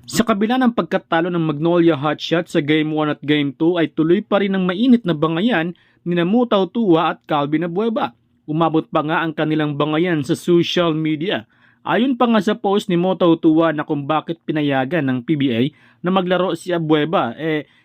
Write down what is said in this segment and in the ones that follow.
Sa kabila ng pagkatalo ng Magnolia Hotshot sa Game 1 at Game 2 ay tuloy pa rin ang mainit na bangayan ni Mutaw Tua at Calvin Abueva. Umabot pa nga ang kanilang bangayan sa social media. Ayon pa nga sa post ni Mutaw Tua na kung bakit pinayagan ng PBA na maglaro si Abueva,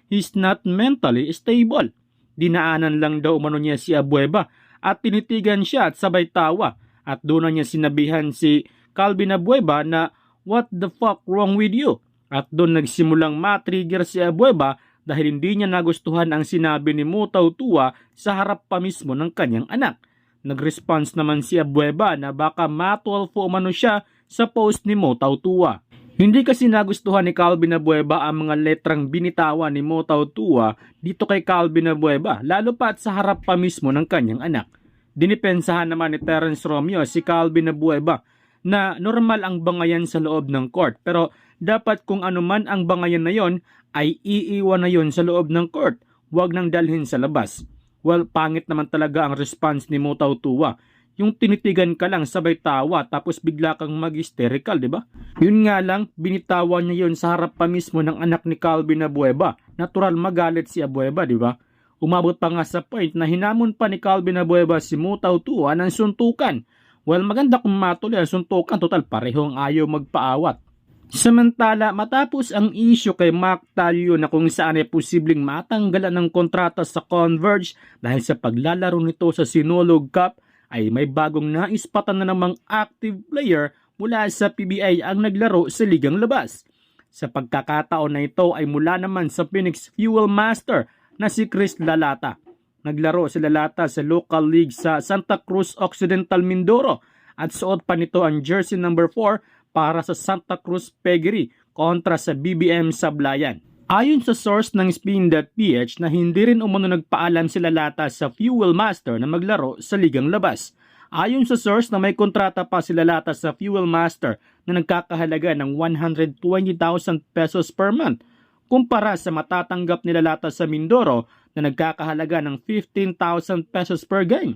he's not mentally stable. Dinaanan lang daw umano niya si Abueva at tinitigan siya at sabay tawa at doon na niya sinabihan si Calvin Abueva na what the fuck wrong with you? At doon nagsimulang matrigger si Abueva dahil hindi niya nagustuhan ang sinabi ni Mutaw Tua sa harap pa mismo ng kanyang anak. Nag-response naman si Abueva na baka matulfo umano siya sa post ni Mutaw Tua. Hindi kasi nagustuhan ni Calvin Abueva ang mga letrang binitawan ni Mutaw Tua dito kay Calvin Abueva, lalo pa at sa harap pa mismo ng kanyang anak. Dinipensahan naman ni Terence Romeo si Calvin Abueva na normal ang bangayan sa loob ng court, pero dapat kung ano man ang bangayan na yon ay iiwan na yon sa loob ng court, huwag nang dalhin sa labas. Well, pangit naman talaga ang response ni Mutaw Tua. Yung tinitigan ka lang sabay tawa tapos bigla kang mag-hysterical, di ba? Yun nga lang, binitawan niya yon sa harap pa mismo ng anak ni Calvin Abueva. Natural magalit si Abueva, di ba? Umabot pa nga sa point na hinamon pa ni Calvin Abueva si Mutaw Tua ng suntukan. Well, maganda kung matuloy ang suntukan, total parehong ayaw magpaawat. Samantala, matapos ang issue kay Mac Talio na kung saan ay posibleng matanggalan ng kontrata sa Converge dahil sa paglalaro nito sa Sinulog Cup, ay may bagong naispatan na namang active player mula sa PBA ang naglaro sa ligang labas. Sa pagkakataon na ito ay mula naman sa Phoenix Fuel Master na si Chris Lalata. Naglaro si Lalata sa local league sa Santa Cruz Occidental Mindoro at suot pa nito ang jersey number 4 para sa Santa Cruz Peggery kontra sa BBM Sablayan. Ayon sa source ng Spin.ph na hindi rin umano nagpaalam si Lalata sa Fuel Master na maglaro sa ligang labas. Ayon sa source na may kontrata pa si Lalata sa Fuel Master na nagkakahalaga ng 120,000 pesos per month kumpara sa matatanggap ni Lalata sa Mindoro na nagkakahalaga ng 15,000 pesos per game.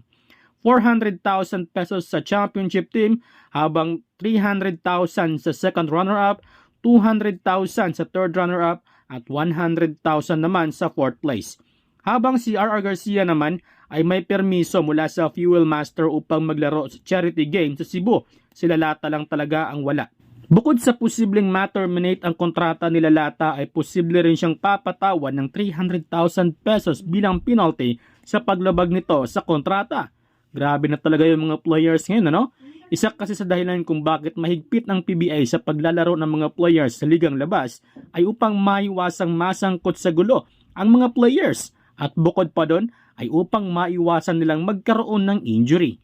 400,000 pesos sa championship team habang 300,000 sa second runner-up, 200,000 sa third runner-up at 100,000 naman sa fourth place. Habang si R.R. Garcia naman ay may permiso mula sa Fuel Master upang maglaro sa charity game sa Cebu. Si Lalata lang talaga ang wala. Bukod sa posibleng ma-terminate ang kontrata ni Lalata ay posible rin siyang papatawan ng 300,000 pesos bilang penalty sa paglabag nito sa kontrata. Grabe na talaga yung mga players ngayon, ano? Isa kasi sa dahilan kung bakit mahigpit ang PBA sa paglalaro ng mga players sa ligang labas ay upang maiwasang masangkot sa gulo ang mga players at bukod pa doon ay upang maiwasan nilang magkaroon ng injury.